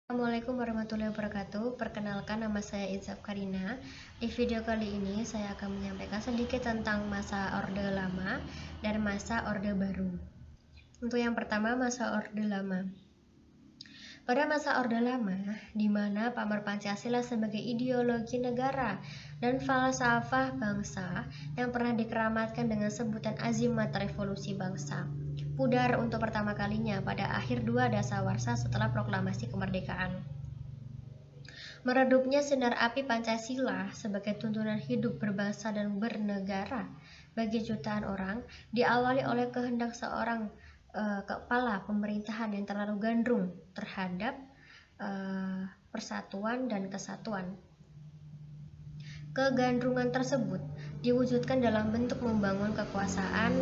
Assalamualaikum warahmatullahi wabarakatuh. Perkenalkan, nama saya Izzab Karina. Di video kali ini saya akan menyampaikan sedikit tentang masa Orde Lama dan masa Orde Baru. Untuk yang pertama, masa Orde Lama. Pada masa Orde Lama, di mana pamor Pancasila sebagai ideologi negara dan falsafah bangsa yang pernah dikeramatkan dengan sebutan azimat revolusi bangsa, pudar untuk pertama kalinya pada akhir 2 dasawarsa setelah proklamasi kemerdekaan. Meredupnya sinar api Pancasila sebagai tuntunan hidup berbangsa dan bernegara bagi jutaan orang diawali oleh kehendak seorang kepala pemerintahan yang terlalu gandrung terhadap persatuan dan kesatuan. Kegandrungan tersebut diwujudkan dalam bentuk membangun kekuasaan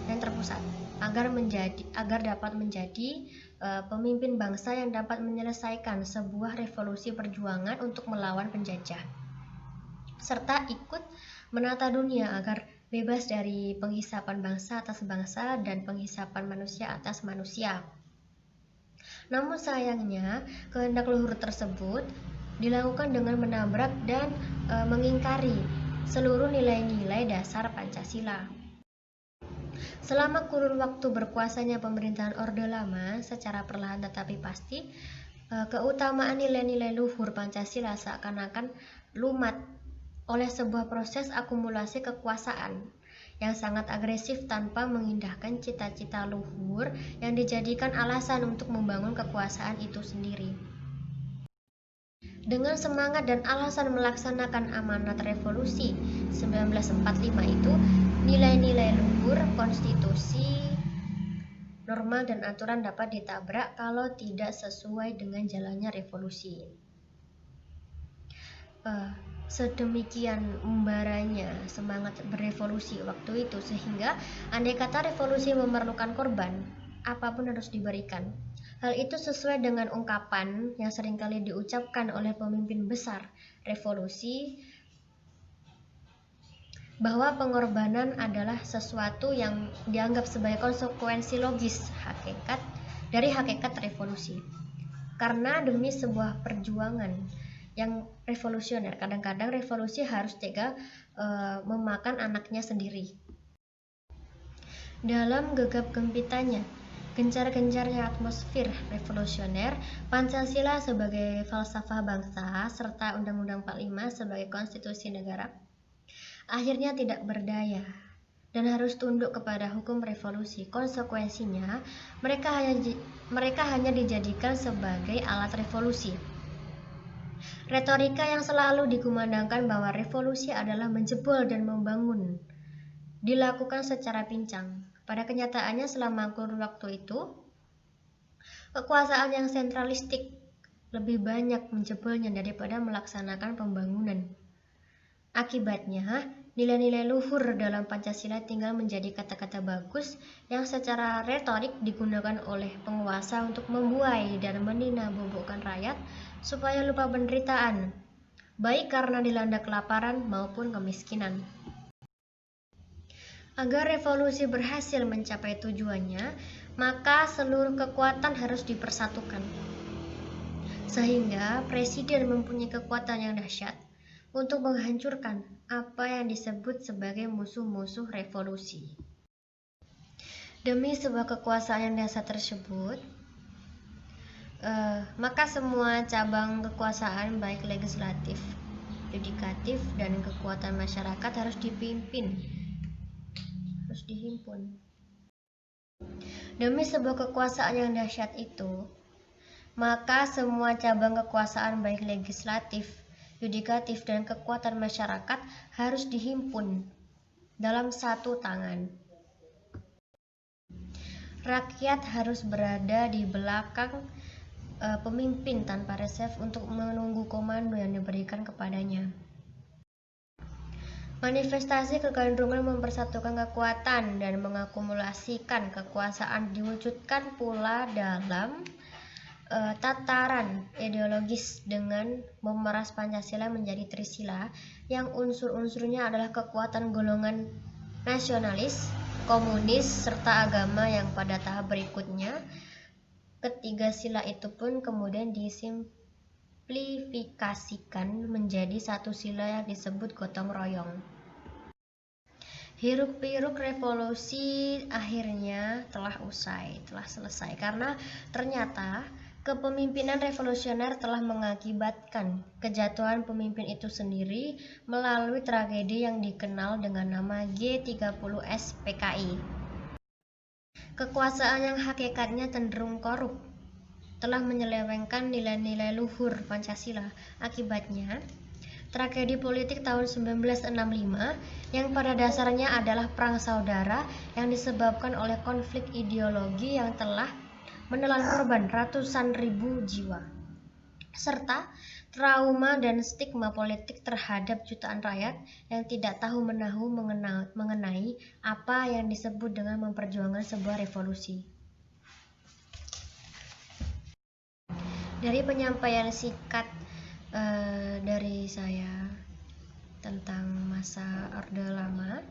yang terpusat agar dapat menjadi pemimpin bangsa yang dapat menyelesaikan sebuah revolusi perjuangan untuk melawan penjajah, serta ikut menata dunia agar bebas dari penghisapan bangsa atas bangsa dan penghisapan manusia atas manusia. Namun sayangnya, kehendak luhur tersebut dilakukan dengan menabrak dan mengingkari seluruh nilai-nilai dasar Pancasila. Selama kurun waktu berkuasanya pemerintahan Orde Lama, secara perlahan tetapi pasti, keutamaan nilai-nilai luhur Pancasila seakan-akan lumat oleh sebuah proses akumulasi kekuasaan yang sangat agresif tanpa mengindahkan cita-cita luhur yang dijadikan alasan untuk membangun kekuasaan itu sendiri. Dengan semangat dan alasan melaksanakan amanat revolusi 1945 itu, nilai-nilai luhur, konstitusi, norma dan aturan dapat ditabrak kalau tidak sesuai dengan jalannya revolusi. Sedemikian umbaranya semangat berevolusi waktu itu sehingga andai kata revolusi memerlukan korban, apapun harus diberikan. Hal itu sesuai dengan ungkapan yang seringkali diucapkan oleh pemimpin besar revolusi bahwa pengorbanan adalah sesuatu yang dianggap sebagai konsekuensi logis dari hakikat revolusi. Karena demi sebuah perjuangan yang revolusioner, kadang-kadang revolusi harus tega memakan anaknya sendiri. Dalam gegap gempitannya, gencar-gencarnya atmosfer revolusioner, Pancasila sebagai falsafah bangsa serta Undang-Undang 45 sebagai konstitusi negara akhirnya tidak berdaya dan harus tunduk kepada hukum revolusi. Konsekuensinya, mereka hanya dijadikan sebagai alat revolusi. Retorika yang selalu dikumandangkan bahwa revolusi adalah menjebol dan membangun dilakukan secara pincang. Pada kenyataannya selama kurun waktu itu, kekuasaan yang sentralistik lebih banyak menjebolnya daripada melaksanakan pembangunan. Akibatnya, nilai-nilai luhur dalam Pancasila tinggal menjadi kata-kata bagus yang secara retorik digunakan oleh penguasa untuk membuai dan menina-bobokkan rakyat supaya lupa penderitaan, baik karena dilanda kelaparan maupun kemiskinan. Agar revolusi berhasil mencapai tujuannya, maka seluruh kekuatan harus dipersatukan. Sehingga presiden mempunyai kekuatan yang dahsyat untuk menghancurkan apa yang disebut sebagai musuh-musuh revolusi. Demi sebuah kekuasaan yang dahsyat tersebut, maka semua cabang kekuasaan baik legislatif, yudikatif, dan kekuatan masyarakat harus dihimpun. Demi sebuah kekuasaan yang dahsyat itu, maka semua cabang kekuasaan baik legislatif, yudikatif, dan kekuatan masyarakat harus dihimpun dalam satu tangan. Rakyat harus berada di belakang pemimpin tanpa reserve untuk menunggu komando yang diberikan kepadanya. Manifestasi kegandrungan mempersatukan kekuatan dan mengakumulasikan kekuasaan diwujudkan pula dalam tataran ideologis dengan memeras Pancasila menjadi Trisila yang unsur-unsurnya adalah kekuatan golongan nasionalis, komunis, serta agama yang pada tahap berikutnya Ketiga sila itu pun kemudian disimplifikasikan menjadi satu sila yang disebut gotong royong. Hiruk-pikuk revolusi akhirnya telah selesai karena ternyata kepemimpinan revolusioner telah mengakibatkan kejatuhan pemimpin itu sendiri melalui tragedi yang dikenal dengan nama G30S PKI. Kekuasaan yang hakikatnya cenderung korup telah menyelewengkan nilai-nilai luhur Pancasila. Akibatnya, tragedi politik tahun 1965 yang pada dasarnya adalah perang saudara yang disebabkan oleh konflik ideologi yang telah menelan korban ratusan ribu jiwa, serta trauma dan stigma politik terhadap jutaan rakyat yang tidak tahu menahu mengenai apa yang disebut dengan memperjuangkan sebuah revolusi. Dari penyampaian singkat dari saya tentang masa Orde Lama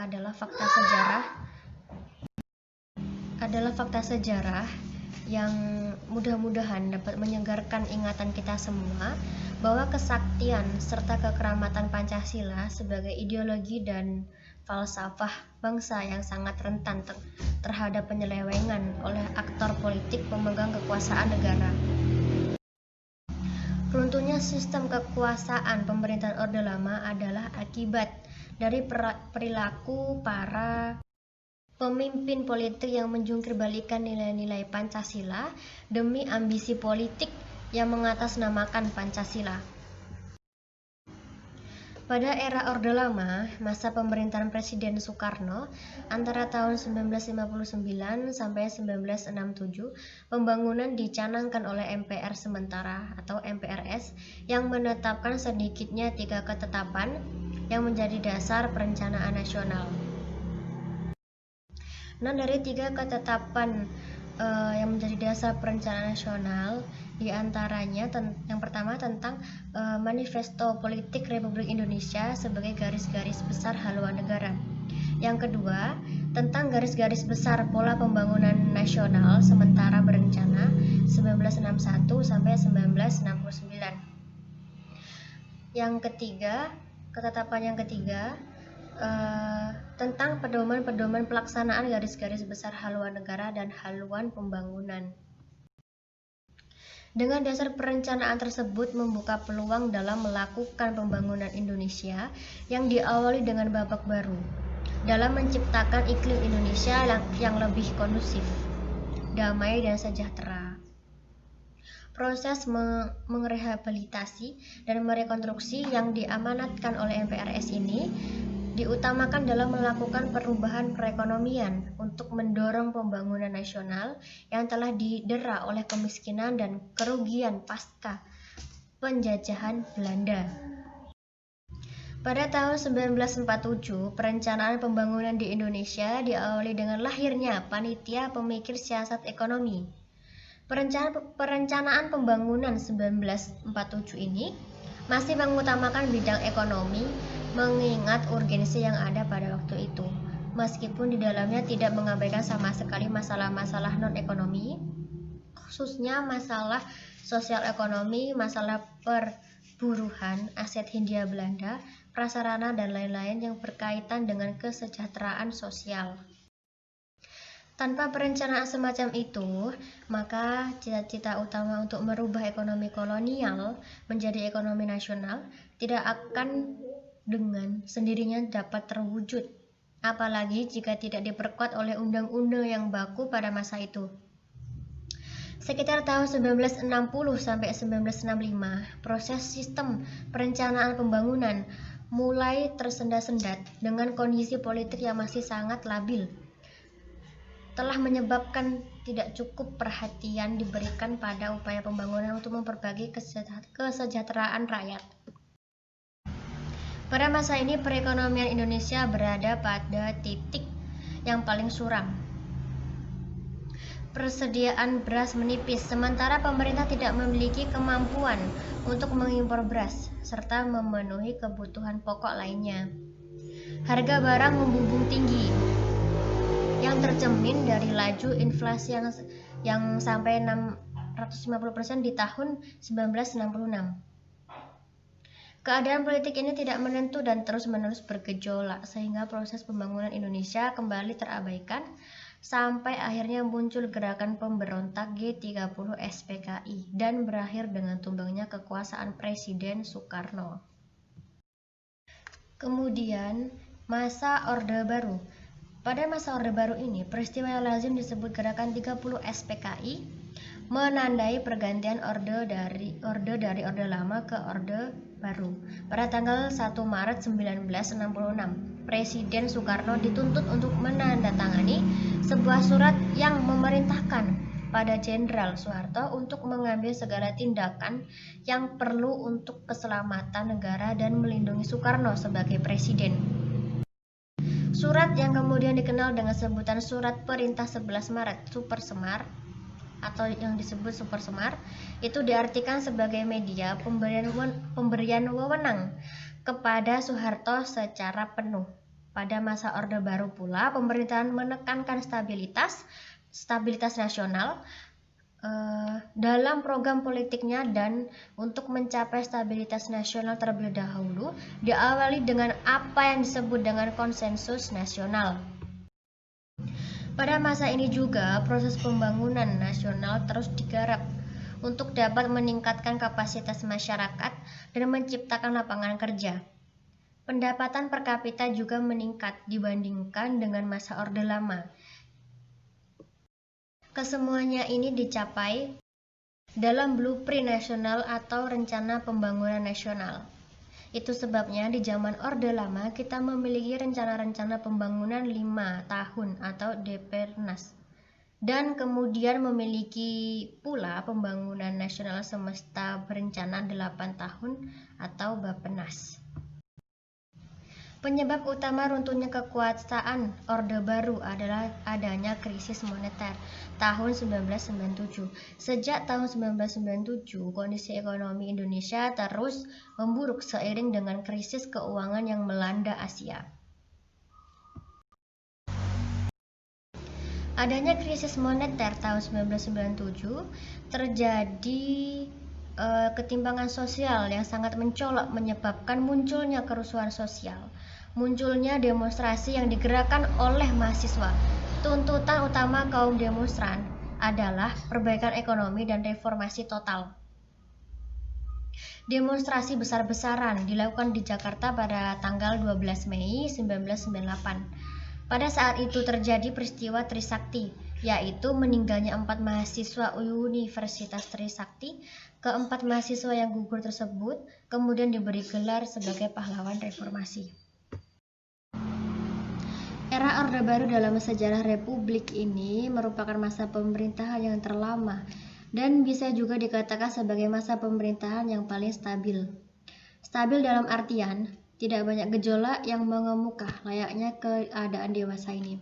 adalah fakta sejarah yang mudah-mudahan dapat menyegarkan ingatan kita semua bahwa kesaktian serta kekeramatan Pancasila sebagai ideologi dan falsafah bangsa yang sangat rentan terhadap penyelewengan oleh aktor politik pemegang kekuasaan negara. Runtuhnya sistem kekuasaan pemerintahan Orde Lama adalah akibat dari perilaku para pemimpin politik yang menjungkir balikan nilai-nilai Pancasila demi ambisi politik yang mengatasnamakan Pancasila. Pada era Orde Lama, masa pemerintahan Presiden Soekarno antara tahun 1959 sampai 1967, pembangunan dicanangkan oleh MPR sementara atau MPRS yang menetapkan sedikitnya 3 ketetapan yang menjadi dasar perencanaan nasional. Nah, dari 3 ketetapan yang menjadi dasar perencanaan nasional, diantaranya yang pertama tentang Manifesto Politik Republik Indonesia sebagai garis-garis besar haluan negara. Yang kedua, tentang garis-garis besar pola pembangunan nasional sementara berencana 1961 sampai 1969. Yang ketiga, ketetapan yang ketiga tentang pedoman-pedoman pelaksanaan garis-garis besar haluan negara dan haluan pembangunan. Dengan dasar perencanaan tersebut membuka peluang dalam melakukan pembangunan Indonesia yang diawali dengan babak baru dalam menciptakan iklim Indonesia yang lebih kondusif, damai dan sejahtera. Proses merehabilitasi dan merekonstruksi yang diamanatkan oleh MPRS ini diutamakan dalam melakukan perubahan perekonomian untuk mendorong pembangunan nasional yang telah didera oleh kemiskinan dan kerugian pasca penjajahan Belanda. Pada tahun 1947, perencanaan pembangunan di Indonesia diawali dengan lahirnya Panitia Pemikir Siasat Ekonomi. Perencanaan pembangunan 1947 ini masih mengutamakan bidang ekonomi mengingat urgensi yang ada pada waktu itu, meskipun di dalamnya tidak mengabaikan sama sekali masalah-masalah non-ekonomi, khususnya masalah sosial ekonomi, masalah perburuhan, aset Hindia Belanda, prasarana dan lain-lain yang berkaitan dengan kesejahteraan sosial. Tanpa perencanaan semacam itu, maka cita-cita utama untuk merubah ekonomi kolonial menjadi ekonomi nasional tidak akan dengan sendirinya dapat terwujud, apalagi jika tidak diperkuat oleh undang-undang yang baku pada masa itu. Sekitar tahun 1960 sampai 1965, proses sistem perencanaan pembangunan mulai tersendat-sendat dengan kondisi politik yang masih sangat labil, telah menyebabkan tidak cukup perhatian diberikan pada upaya pembangunan untuk memperbaiki kesejahteraan rakyat. Pada masa ini perekonomian Indonesia berada pada titik yang paling suram. Persediaan beras menipis, sementara pemerintah tidak memiliki kemampuan untuk mengimpor beras serta memenuhi kebutuhan pokok lainnya. Harga barang membumbung tinggi, yang tercermin dari laju inflasi yang yang sampai 650% di tahun 1966. Keadaan politik ini tidak menentu dan terus-menerus bergejolak sehingga proses pembangunan Indonesia kembali terabaikan sampai akhirnya muncul gerakan pemberontak G30 SPKI dan berakhir dengan tumbangnya kekuasaan Presiden Soekarno. Kemudian, masa Orde Baru. Pada masa Orde Baru ini, peristiwa yang lazim disebut gerakan 30 SPKI menandai pergantian orde dari Orde Lama ke Orde Baru. Pada tanggal 1 Maret 1966, Presiden Soekarno dituntut untuk menandatangani sebuah surat yang memerintahkan pada Jenderal Soeharto untuk mengambil segala tindakan yang perlu untuk keselamatan negara dan melindungi Soekarno sebagai presiden. Surat yang kemudian dikenal dengan sebutan Surat Perintah 11 Maret Super Semar atau yang disebut Super Semar itu diartikan sebagai media pemberian wewenang kepada Soeharto secara penuh. Pada masa Orde Baru pula, pemerintahan menekankan stabilitas nasional dalam program politiknya, dan untuk mencapai stabilitas nasional terlebih dahulu diawali dengan apa yang disebut dengan konsensus nasional. Pada masa ini juga proses pembangunan nasional terus digarap untuk dapat meningkatkan kapasitas masyarakat dan menciptakan lapangan kerja. Pendapatan per kapita juga meningkat dibandingkan dengan masa Orde Lama. Kesemuanya ini dicapai dalam Blueprint Nasional atau Rencana Pembangunan Nasional. Itu sebabnya di zaman Orde Lama kita memiliki rencana-rencana pembangunan 5 tahun atau DPRNAS. Dan kemudian memiliki pula pembangunan nasional semesta berencana 8 tahun atau Bappenas. Penyebab utama runtuhnya kekuasaan Orde Baru adalah adanya krisis moneter tahun 1997. Sejak tahun 1997, kondisi ekonomi Indonesia terus memburuk seiring dengan krisis keuangan yang melanda Asia. Adanya krisis moneter tahun 1997 terjadi ketimpangan sosial yang sangat mencolok menyebabkan munculnya kerusuhan sosial. Munculnya demonstrasi yang digerakkan oleh mahasiswa. Tuntutan utama kaum demonstran adalah perbaikan ekonomi dan reformasi total. Demonstrasi besar-besaran dilakukan di Jakarta pada tanggal 12 Mei 1998. Pada saat itu terjadi peristiwa Trisakti, yaitu meninggalnya 4 mahasiswa Universitas Trisakti. Keempat mahasiswa yang gugur tersebut kemudian diberi gelar sebagai pahlawan reformasi. Era Orde Baru dalam sejarah Republik ini merupakan masa pemerintahan yang terlama dan bisa juga dikatakan sebagai masa pemerintahan yang paling stabil. Stabil dalam artian tidak banyak gejolak yang mengemuka layaknya keadaan dewasa ini.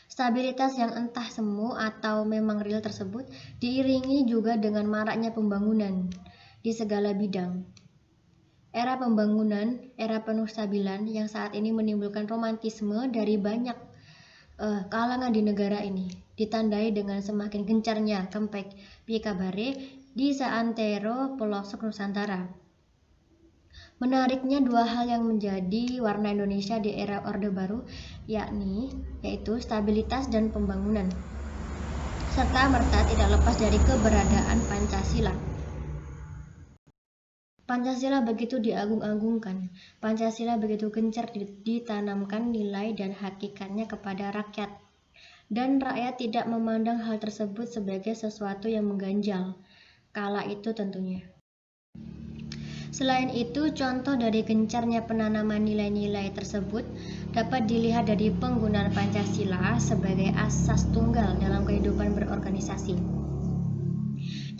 Stabilitas yang entah semu atau memang real tersebut diiringi juga dengan maraknya pembangunan di segala bidang. Era pembangunan, era penuh stabilan yang saat ini menimbulkan romantisme dari banyak kalangan di negara ini, ditandai dengan semakin gencarnya kempek Pikabare di seantero pelosok Nusantara. Menariknya dua hal yang menjadi warna Indonesia di era Orde Baru, yaitu stabilitas dan pembangunan, serta merta tidak lepas dari keberadaan Pancasila. Pancasila begitu diagung-agungkan, Pancasila begitu gencar ditanamkan nilai dan hakikatnya kepada rakyat, dan rakyat tidak memandang hal tersebut sebagai sesuatu yang mengganjal, kala itu tentunya. Selain itu, contoh dari gencarnya penanaman nilai-nilai tersebut dapat dilihat dari penggunaan Pancasila sebagai asas tunggal dalam kehidupan berorganisasi,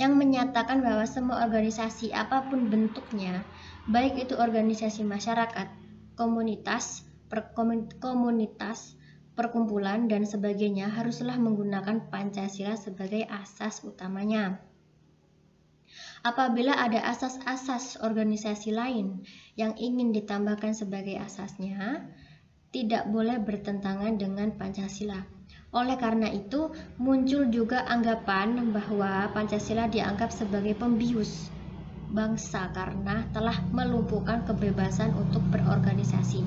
yang menyatakan bahwa semua organisasi apapun bentuknya, baik itu organisasi masyarakat, komunitas, perkumpulan, dan sebagainya, haruslah menggunakan Pancasila sebagai asas utamanya. Apabila ada asas-asas organisasi lain yang ingin ditambahkan sebagai asasnya, tidak boleh bertentangan dengan Pancasila. Oleh karena itu, muncul juga anggapan bahwa Pancasila dianggap sebagai pembius bangsa karena telah melumpuhkan kebebasan untuk berorganisasi.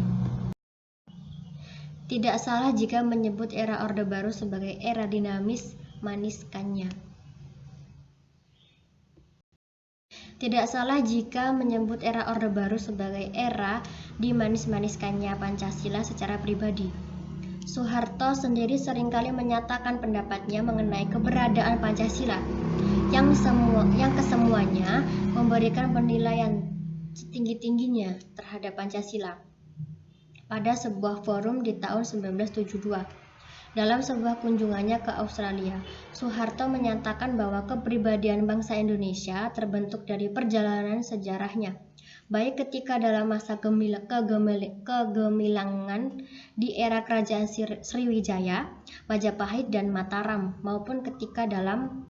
Tidak salah jika menyebut era Orde Baru sebagai era dinamis maniskannya. Tidak salah jika menyebut era Orde Baru sebagai era dimanis-maniskannya Pancasila secara pribadi. Soeharto sendiri seringkali menyatakan pendapatnya mengenai keberadaan Pancasila yang kesemuanya memberikan penilaian setinggi-tingginya terhadap Pancasila pada sebuah forum di tahun 1972. Dalam sebuah kunjungannya ke Australia, Soeharto menyatakan bahwa kepribadian bangsa Indonesia terbentuk dari perjalanan sejarahnya, baik ketika dalam masa kegemilangan di era kerajaan Sriwijaya, Majapahit, dan Mataram, maupun ketika dalam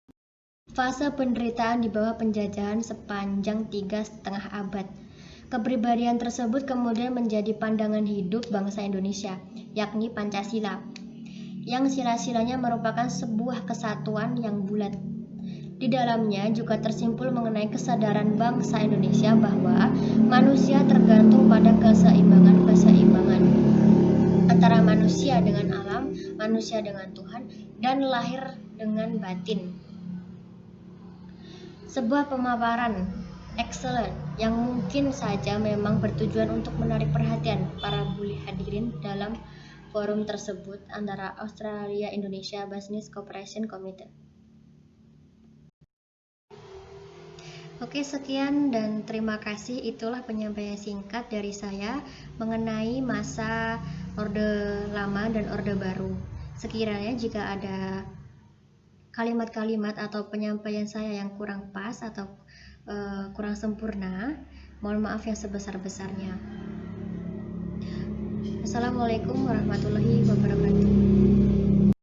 fase penderitaan di bawah penjajahan sepanjang 3,5 abad. Kepribadian tersebut kemudian menjadi pandangan hidup bangsa Indonesia, yakni Pancasila, yang sila-silanya merupakan sebuah kesatuan yang bulat. Di dalamnya juga tersimpul mengenai kesadaran bangsa Indonesia bahwa manusia tergantung pada keseimbangan antara manusia dengan alam, manusia dengan Tuhan, dan lahir dengan batin. Sebuah pemaparan excellent yang mungkin saja memang bertujuan untuk menarik perhatian para bully hadirin dalam forum tersebut antara Australia-Indonesia Business Cooperation Committee. Oke, sekian dan terima kasih. Itulah penyampaian singkat dari saya mengenai masa Orde Lama dan Orde Baru. Sekiranya jika ada kalimat-kalimat atau penyampaian saya yang kurang pas atau kurang sempurna, mohon maaf yang sebesar-besarnya. Assalamualaikum warahmatullahi wabarakatuh.